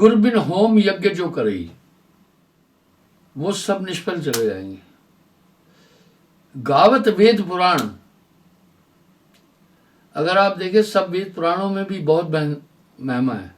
गुर बिन होम यज्ञ जो करे वो सब निष्फल चले जाएंगे। गावत वेद पुराण, अगर आप देखें सब वेद पुराणों में भी बहुत महिमा है।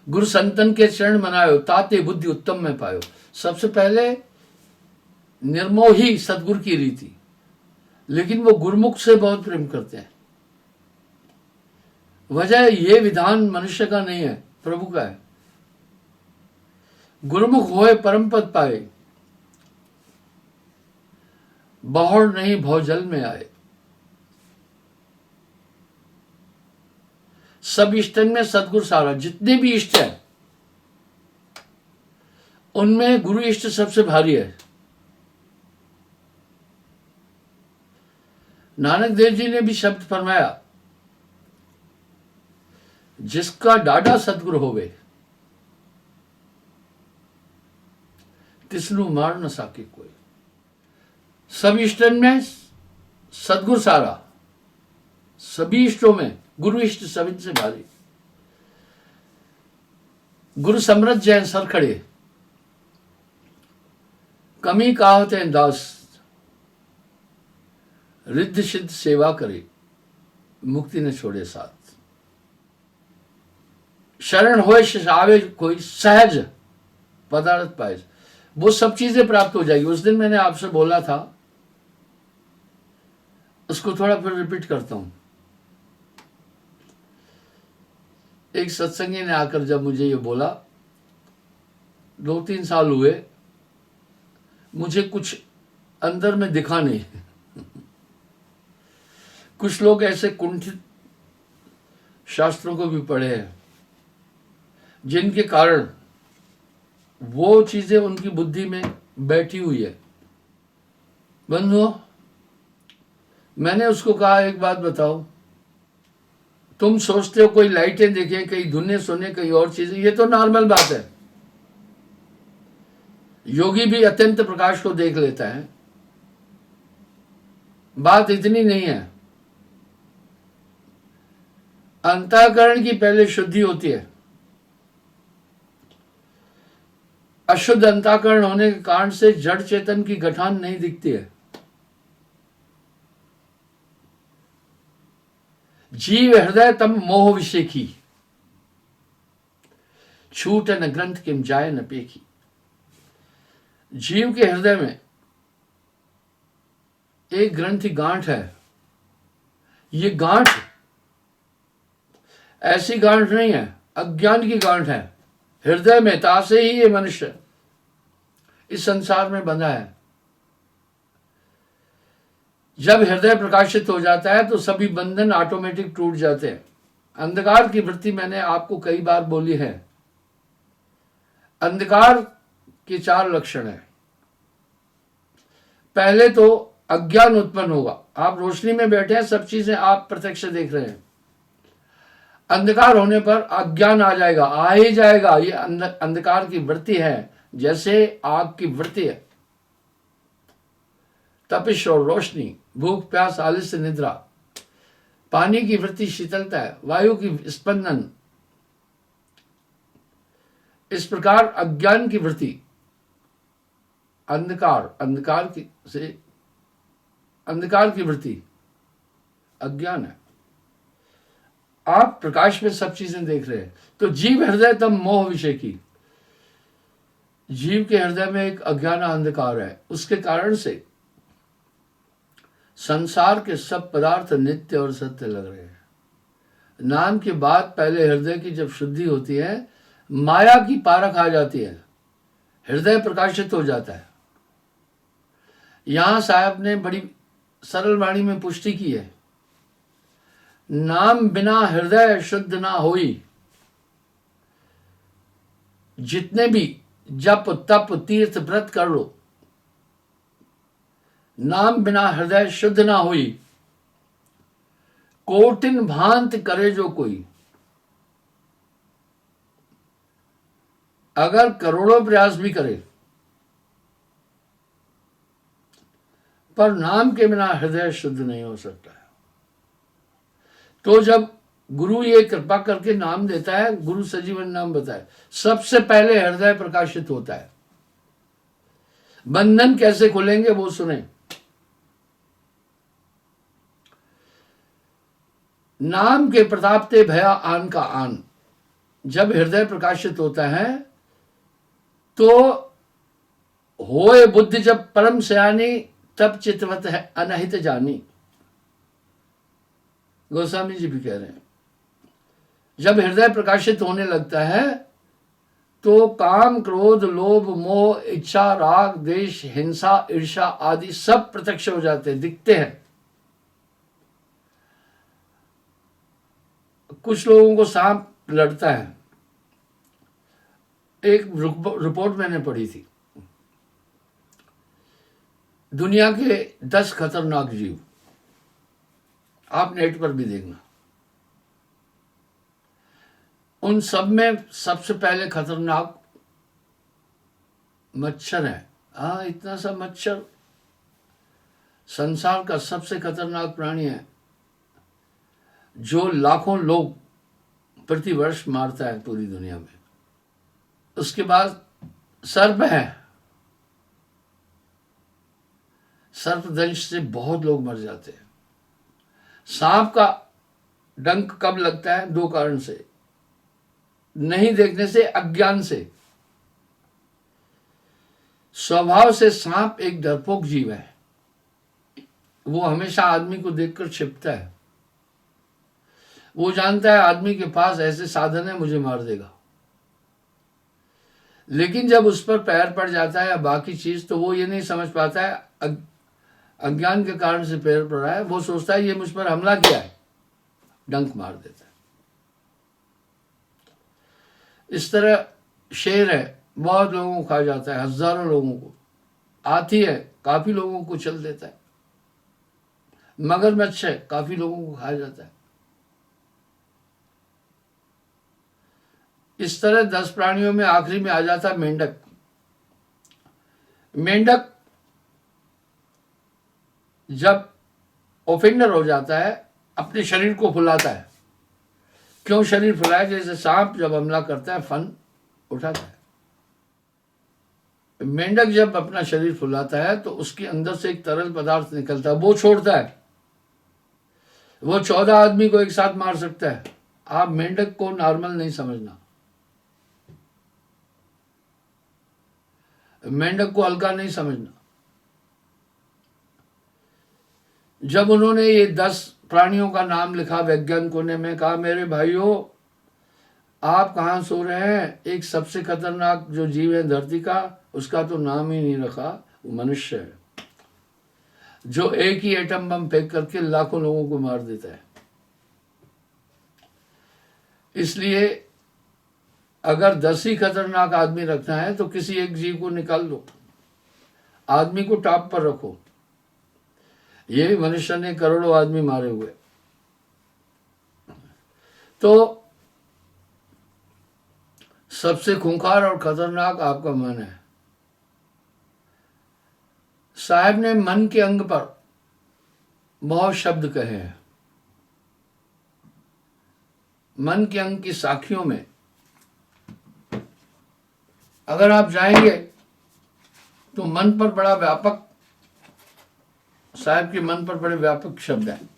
गुरु संतन के चरण मनायो ताते बुद्धि उत्तम में पायो। सबसे पहले निर्मोही सदगुरु की रीति, लेकिन वो गुरुमुख से बहुत प्रेम करते हैं। वजह ये विधान मनुष्य का नहीं है, प्रभु का है। गुरुमुख होए परम पद पाए, बहुड़ नहीं भवजल में आए। सब इष्टन में सदगुरु सारा, जितने भी इष्ट है उनमें गुरु इष्ट सबसे भारी है। नानक देव जी ने भी शब्द फरमाया, जिसका डाडा सदगुरु होवे तिसनु मार न साके कोई। सब इष्टन में सदगुरु सारा, सभी इष्टों में गुरु इष्ट सभी से भारी। गुरु समृद्ध जैन सर खड़े, कमी कहावत है दास, रिद्ध सिद्ध सेवा करे, मुक्ति न छोड़े साथ। शरण होए आवे कोई, सहज पदार्थ पाए, वो सब चीजें प्राप्त हो जाएगी। उस दिन मैंने आपसे बोला था, उसको थोड़ा फिर रिपीट करता हूं। एक सत्संगी ने आकर जब मुझे ये बोला, 2-3 साल हुए, मुझे कुछ अंदर में दिखा नहीं। कुछ लोग ऐसे कुंठित शास्त्रों को भी पढ़े हैं जिनके कारण वो चीजें उनकी बुद्धि में बैठी हुई है। बंधुओं, मैंने उसको कहा, एक बात बताओ, तुम सोचते हो कोई लाइटें देखें, कहीं धुने सुने, कहीं और चीजें, ये तो नॉर्मल बात है। योगी भी अत्यंत प्रकाश को देख लेता है। बात इतनी नहीं है। अंतःकरण की पहले शुद्धि होती है। अशुद्ध अंतःकरण होने के कारण से जड़ चेतन की गठान नहीं दिखती है। जीव हृदय तम मोह विषेखी, छूट न ग्रंथ किम जाय न पेखी। जीव के हृदय में एक ग्रंथि गांठ है। ये गांठ ऐसी गांठ नहीं है, अज्ञान की गांठ है। हृदय में तासे ही ये मनुष्य इस संसार में बंधा है। जब हृदय प्रकाशित हो जाता है तो सभी बंधन ऑटोमेटिक टूट जाते हैं। अंधकार की वृत्ति मैंने आपको कई बार बोली है। अंधकार के 4 लक्षण हैं। पहले तो अज्ञान उत्पन्न होगा। आप रोशनी में बैठे हैं, सब चीजें आप प्रत्यक्ष देख रहे हैं। अंधकार होने पर अज्ञान आ जाएगा, आ ही जाएगा। ये अंधकार की वृत्ति है, जैसे आग की वृत्ति है। तपिश और रोशनी, भूख प्यास आलस्य निद्रा, पानी की वृत्ति शीतलता है, वायु की स्पंदन। इस प्रकार अज्ञान की वृत्ति, अंधकार की वृत्ति अज्ञान है। आप प्रकाश में सब चीजें देख रहे हैं। तो जीव हृदय तम मोह विषय की, जीव के हृदय में एक अज्ञान अंधकार है। उसके कारण से संसार के सब पदार्थ नित्य और सत्य लग रहे हैं। नाम के बाद पहले हृदय की जब शुद्धि होती है, माया की पारख आ जाती है, हृदय प्रकाशित हो जाता है। यहां साहब ने बड़ी सरल वाणी में पुष्टि की है, नाम बिना हृदय शुद्ध ना होई। जितने भी जप तप तीर्थ व्रत कर लो, नाम बिना हृदय शुद्ध ना हुई। कोटिन भांत करे जो कोई, अगर करोड़ों प्रयास भी करे पर नाम के बिना हृदय शुद्ध नहीं हो सकता है। तो जब गुरु ये कृपा करके नाम देता है, गुरु सजीवन नाम बताए, सबसे पहले हृदय प्रकाशित होता है। बंधन कैसे खुलेंगे वो सुने। नाम के प्रताप ते भया आन का आन। जब हृदय प्रकाशित होता है तो होए बुद्धि जब परम सयानी, तब चितवत है अनहित जानी। गोस्वामी जी भी कह रहे हैं, जब हृदय प्रकाशित होने लगता है तो काम, क्रोध, लोभ, मोह, इच्छा, राग, द्वेष, हिंसा, ईर्ष्या आदि सब प्रत्यक्ष हो जाते हैं, दिखते हैं। कुछ लोगों को सांप लड़ता है। एक रिपोर्ट मैंने पढ़ी थी, दुनिया के 10 खतरनाक जीव, आप नेट पर भी देखना। उन सब में सबसे पहले खतरनाक मच्छर है। हाँ, इतना सा मच्छर संसार का सबसे खतरनाक प्राणी है, जो लाखों लोग प्रतिवर्ष मारता है पूरी दुनिया में। उसके बाद सर्प है। सर्पदंश से बहुत लोग मर जाते हैं। सांप का डंक कब लगता है? 2 कारण से, नहीं देखने से, अज्ञान से। स्वभाव से सांप एक डरपोक जीव है, वो हमेशा आदमी को देखकर छिपता है। वो जानता है आदमी के पास ऐसे साधन है, मुझे मार देगा। लेकिन जब उस पर पैर पड़ जाता है या बाकी चीज, तो वो ये नहीं समझ पाता है अज्ञान के कारण से पैर पड़ा है। वो सोचता है ये मुझ पर हमला किया है, डंक मार देता है। इस तरह शेर है, बहुत लोगों को खा जाता है, हजारों लोगों को। हाथी है, काफी लोगों को चल देता है। मगरमच्छ है, काफी लोगों को खा जाता है। इस तरह 10 प्राणियों में आखिरी में आ जाता है मेंढक। मेंढक जब ओफेंडर हो जाता है, अपने शरीर को फुलाता है। क्यों शरीर फुलाए? जैसे सांप जब हमला करता है, फन उठाता है। मेंढक जब अपना शरीर फुलाता है तो उसके अंदर से एक तरल पदार्थ निकलता है, वो छोड़ता है। वो 14 आदमी को एक साथ मार सकता है। आप मेंढक को नॉर्मल नहीं समझना, मेंढक को हल्का नहीं समझना। जब उन्होंने ये 10 प्राणियों का नाम लिखा, वैज्ञानिकों ने, मैं कहा मेरे भाइयों, आप कहाँ सो रहे हैं? एक सबसे खतरनाक जो जीव है धरती का, उसका तो नाम ही नहीं रखा। वो मनुष्य है, जो एक ही एटम बम फेंक करके लाखों लोगों को मार देता है। इसलिए अगर 10 ही खतरनाक आदमी रखना है तो किसी एक जीव को निकाल दो, आदमी को टॉप पर रखो। ये भी मनुष्य ने करोड़ों आदमी मारे हुए। तो सबसे खूंखार और खतरनाक आपका मन है। साहब ने मन के अंग पर बहुत शब्द कहे हैं। मन के अंग की साखियों में अगर आप जाएंगे तो मन पर बड़ा व्यापक, साहब के मन पर बड़े व्यापक शब्द हैं।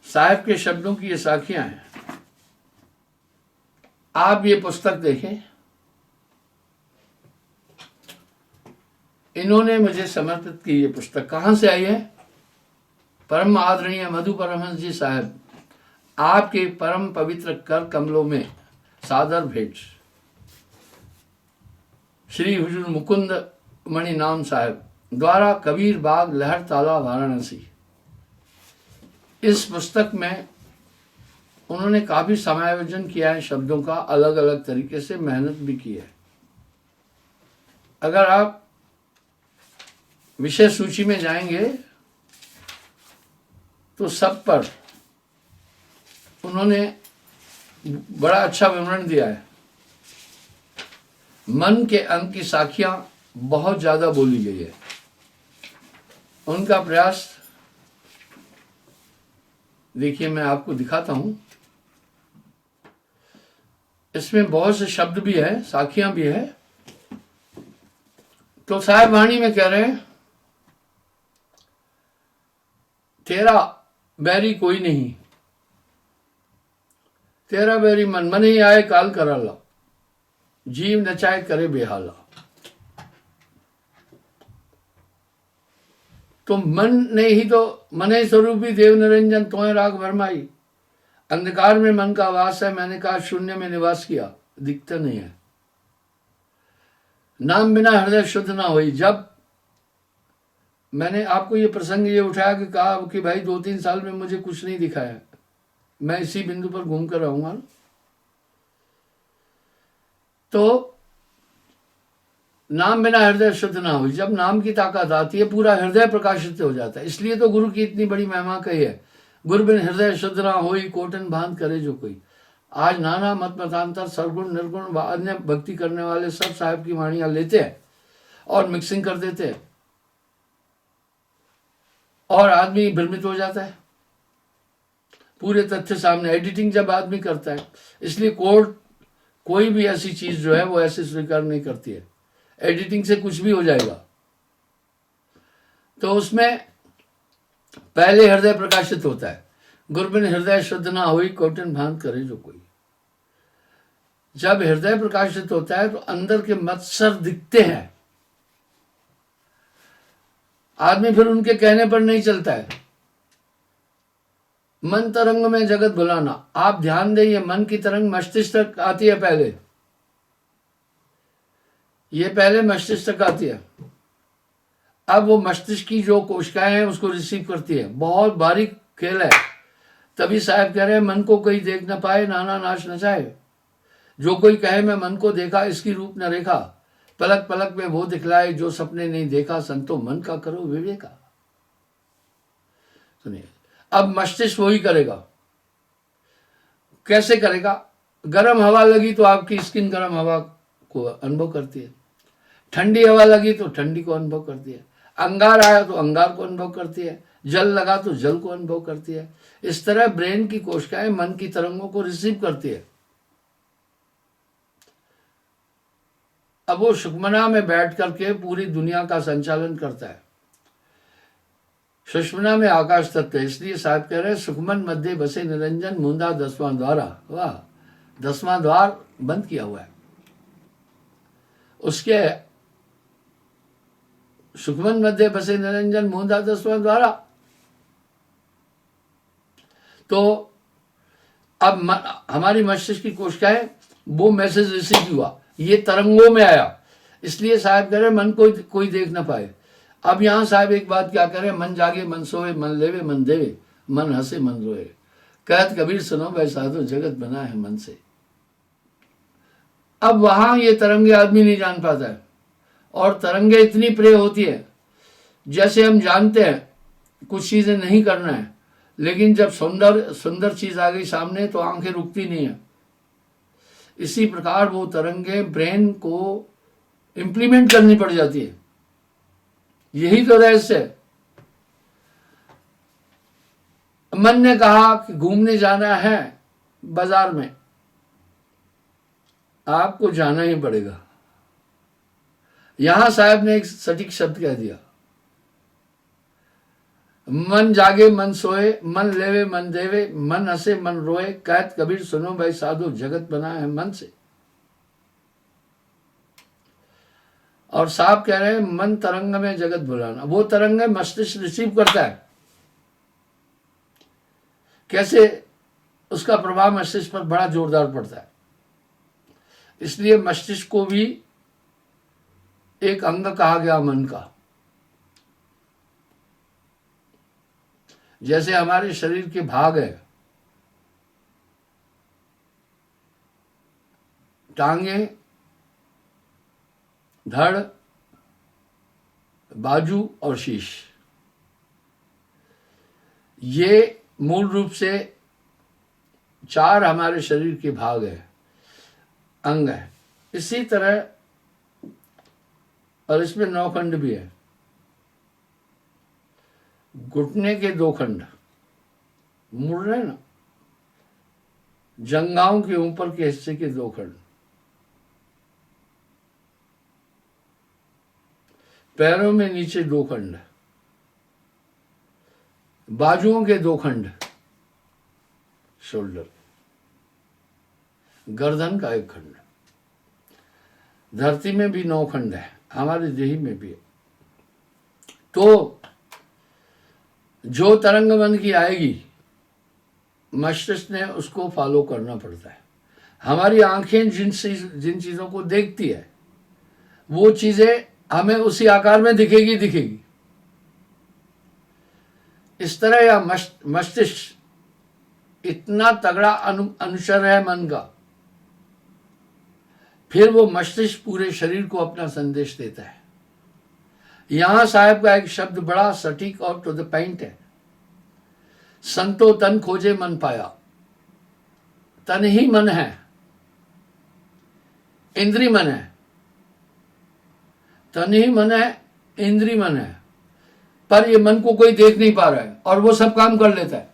साहब के शब्दों की ये साखियां हैं। आप ये पुस्तक देखें, इन्होंने मुझे समर्पित की। ये पुस्तक कहां से आई है? परम आदरणीय मधु परमहंस जी साहब, आपके परम पवित्र कर कमलों में सादर भेंट। श्री हुजूर मुकुंद मणि नाम साहब द्वारा, कबीर बाग, लहर ताला, वाराणसी। इस पुस्तक में उन्होंने काफी समायोजन किया है शब्दों का, अलग अलग तरीके से मेहनत भी की है। अगर आप विषय सूची में जाएंगे तो सब पर उन्होंने बड़ा अच्छा विवरण दिया है। मन के अंग की साखियां बहुत ज्यादा बोली गई है। उनका प्रयास देखिए मैं आपको दिखाता हूं, इसमें बहुत से शब्द भी है, साखियां भी है। तो साहेब वाणी में कह रहे हैं, तेरा बैरी कोई नहीं, तेरा बैरी मन, मन ही आए काल कराला, जीव नचाए करे बेहाला। तो मन ने ही तो, मने स्वरूपी देव निरंजन तोय राग भरमाई, अंधकार में मन का वास है, मैंने कहा शून्य में निवास किया, दिखता नहीं है। नाम बिना हृदय शुद्ध ना हुई। जब मैंने आपको ये प्रसंग ये उठाया कि कहा कि भाई 2-3 साल में मुझे कुछ नहीं दिखाया, मैं इसी बिंदु पर घूम कर रहूंगा, तो नाम बिना हृदय शुद्ध ना हुई। जब नाम की ताकत आती है पूरा हृदय प्रकाशित हो जाता है। इसलिए तो गुरु की इतनी बड़ी महिमा कही है, गुरु बिन हृदय शुद्ध ना होई, कोटन बांध करे जो कोई। आज नाना मत मतांतर सरगुण निर्गुण व अन्य भक्ति करने वाले सब साहब की वाणियां लेते हैं और मिक्सिंग कर देते हैं, और आदमी भ्रमित हो जाता है। पूरे तथ्य सामने, एडिटिंग जब आदमी करता है, इसलिए कोर्ट कोई भी ऐसी चीज जो है वो ऐसे स्वीकार नहीं करती है। एडिटिंग से कुछ भी हो जाएगा। तो उसमें पहले हृदय प्रकाशित होता है, गुरु बिन हृदय शुद्ध ना हुई, कोटन बांध करे जो कोई। जब हृदय प्रकाशित होता है तो अंदर के मत्सर दिखते हैं, आदमी फिर उनके कहने पर नहीं चलता है। मन तरंग में जगत भुलाना, आप ध्यान दें, ये मन की तरंग मस्तिष्क तक आती है पहले, ये पहले मस्तिष्क तक आती है। अब वो मस्तिष्क की जो कोशिकाएं हैं उसको रिसीव करती है। बहुत बारीक खेल है। तभी साहब कह रहे हैं, मन को कोई देख न पाए, नाना नाश न चाहे। जो कोई कहे मैं मन को देखा, इसकी रूप न रेखा, पलक पलक में वो दिखलाए जो सपने नहीं देखा, संतो मन का करो विवेका। सुनिए, अब मस्तिष्क वही करेगा। कैसे करेगा? गर्म हवा लगी तो आपकी स्किन गर्म हवा को अनुभव करती है, ठंडी हवा लगी तो ठंडी को अनुभव करती है, अंगार आया तो अंगार को अनुभव करती है, जल लगा तो जल को अनुभव करती है। इस तरह ब्रेन की कोशिकाएं मन की तरंगों को रिसीव करती है। अब वो सुषुम्ना में बैठ करके पूरी दुनिया का संचालन करता है। सुषुम्ना में आकाश तत्व है, इसलिए साहब कह रहे हैं, सुखमन मध्य बसे निरंजन, मूंदा 10वां द्वारा। वाह, 10वां द्वार बंद किया हुआ है उसके। सुखमन मध्य बसे निरंजन, मूंदा 10वां द्वारा। तो अब हमारी मस्तिष्क की कोशिकाएं, वो मैसेज रिसीव हुआ, ये तरंगों में आया, इसलिए साहब कह रहे मन को कोई देख ना पाए। अब यहां साहब एक बात क्या करें, मन जागे मन सोए, मन लेवे मन देवे, मन हंसे मन रोए, कहत कबीर सुनो भाई साधु, जगत बना है मन से। अब वहां ये तरंगे आदमी नहीं जान पाता है, और तरंगे इतनी प्रिय होती है, जैसे हम जानते हैं कुछ चीजें नहीं करना है, लेकिन जब सुंदर सुंदर चीज आ गई सामने तो आंखें रुकती नहीं है। इसी प्रकार वो तरंगे ब्रेन को इंप्लीमेंट करनी पड़ जाती है। यही तो रहस्य है। मन ने कहा कि घूमने जाना है बाजार में, आपको जाना ही पड़ेगा। यहां साहब ने एक सटीक शब्द कह दिया, मन जागे मन सोए, मन लेवे मन देवे, मन हंसे मन रोए, कहत कबीर सुनो भाई साधु, जगत बना है मन से। और साहब कह रहे हैं मन तरंग में जगत भुलाना। वो तरंग मस्तिष्क रिसीव करता है। कैसे? उसका प्रभाव मस्तिष्क पर बड़ा जोरदार पड़ता है। इसलिए मस्तिष्क को भी एक अंग कहा गया मन का। जैसे हमारे शरीर के भाग है, टांगे, धड़, बाजू और शीश, ये मूल रूप से 4 हमारे शरीर के भाग है, अंग है। इसी तरह, और इसमें 9 खंड भी है। घुटने के 2 खंड, मुड़ रहे ना, जंघाओं के ऊपर के हिस्से के 2 खंड, पैरों में नीचे 2 खंड, बाजुओं के 2 खंड, शोल्डर, गर्दन का 1 खंड, धरती में भी 9 खंड है, हमारी देही में भी है। तो जो तरंग मन की आएगी, मस्तिष्क ने उसको फॉलो करना पड़ता है। हमारी आंखें जिन चीजों को देखती है, वो चीजें हमें उसी आकार में दिखेगी। इस तरह या मस्तिष्क इतना तगड़ा अनुचर है मन का, फिर वो मस्तिष्क पूरे शरीर को अपना संदेश देता है। यहां साहब का एक शब्द बड़ा सटीक और टू द पॉइंट है, संतो तन खोजे मन पाया। तन ही मन है, इंद्री मन है, तन ही मन है, इंद्री मन है, पर ये मन को कोई देख नहीं पा रहा है और वो सब काम कर लेता है।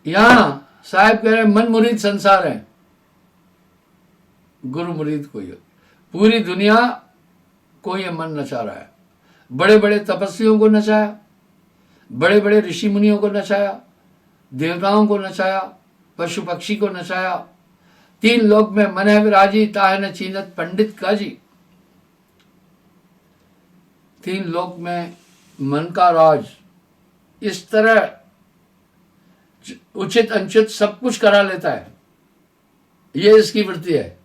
यहां साहब कह रहे हैं मन मुरीद संसार है, गुरु मुरीद कोई है। पूरी दुनिया को ये मन नचा रहा है। बड़े बड़े तपस्वियों को नचाया, बड़े बड़े ऋषि मुनियों को नचाया, देवताओं को नचाया, पशु पक्षी को नचाया। 3 लोक में मन है विराजी, ताहे न चीनत पंडित काजी। 3 लोक में मन का राज इस तरह उचित अनुचित सब कुछ करा लेता है। ये इसकी वृत्ति है।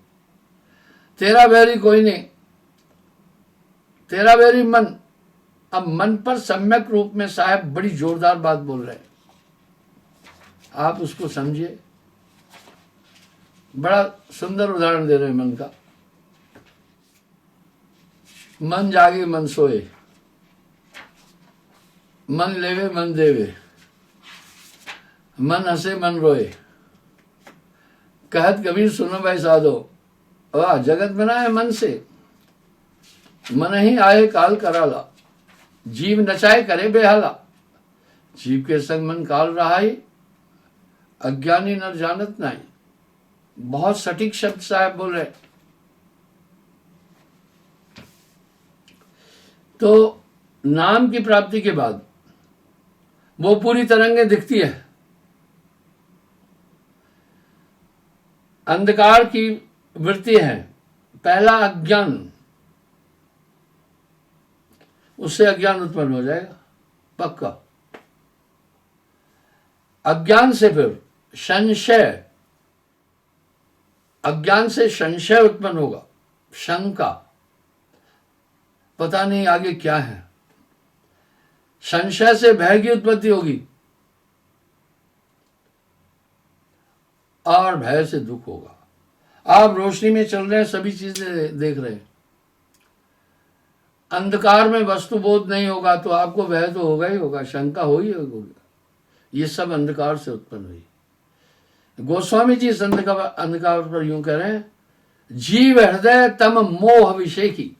तेरा बैरी कोई नहीं, तेरा बैरी मन। अब मन पर सम्यक रूप में साहब बड़ी जोरदार बात बोल रहे हैं, आप उसको समझिए। बड़ा सुंदर उदाहरण दे रहे हैं मन का। मन जागे मन सोए, मन लेवे मन देवे, मन हंसे मन रोए। कहत कबीर सुनो भाई साधो, वाह जगत बना है मन से, मन ही आए काल कराला। जीव नचाए करे बेहाला, जीव के संग मन काल रहा ही, अज्ञानी नर जानत नहीं। बहुत सटीक शब्द साहब बोल रहे। तो नाम की प्राप्ति के बाद वो पूरी तरंगे दिखती है। अंधकार की वृत्ति है, पहला अज्ञान, उससे अज्ञान उत्पन्न हो जाएगा पक्का। अज्ञान से फिर संशय, अज्ञान से संशय उत्पन्न होगा, शंका, पता नहीं आगे क्या है। संशय से भय की उत्पत्ति होगी और भय से दुख होगा। आप रोशनी में चल रहे हैं, सभी चीजें देख रहे हैं, अंधकार में वस्तु बोध नहीं होगा तो आपको भय तो होगा ही होगा, शंका हो ही होगी। ये सब अंधकार से उत्पन्न हुई। गोस्वामी जी इस अंधकार पर यूं कह रहे हैं, जीव हृदय तम मोह विषेकी।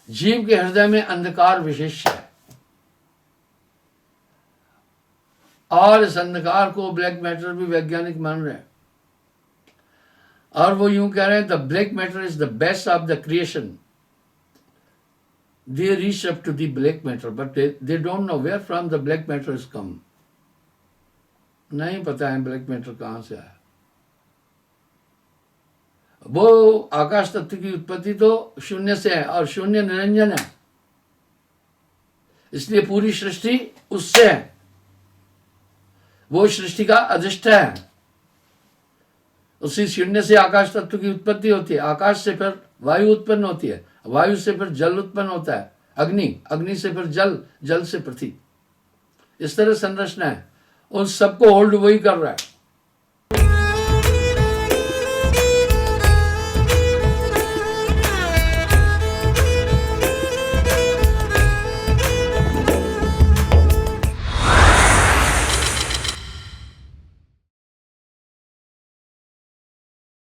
जीव के हृदय में अंधकार विशेष है और इस अंधकार को ब्लैक मैटर भी वैज्ञानिक मान रहे हैं। और वो यूं कह रहे हैं, the black matter is the best of the creation. They reach up to the black matter, but they don't know where from the black matter has come. नहीं पता है ब्लैक मैटर कहां से आया। वो आकाश तत्व की उत्पत्ति तो शून्य से है और शून्य निरंजन है, इसलिए पूरी सृष्टि उससे है। वो सृष्टि का अधिष्ठा है। उसी शून्य से आकाश तत्व की उत्पत्ति होती है। आकाश से फिर वायु उत्पन्न होती है, वायु से फिर जल उत्पन्न होता है, अग्नि, अग्नि से फिर जल, जल से पृथ्वी। इस तरह संरचना है। उन सबको होल्ड वही कर रहा है।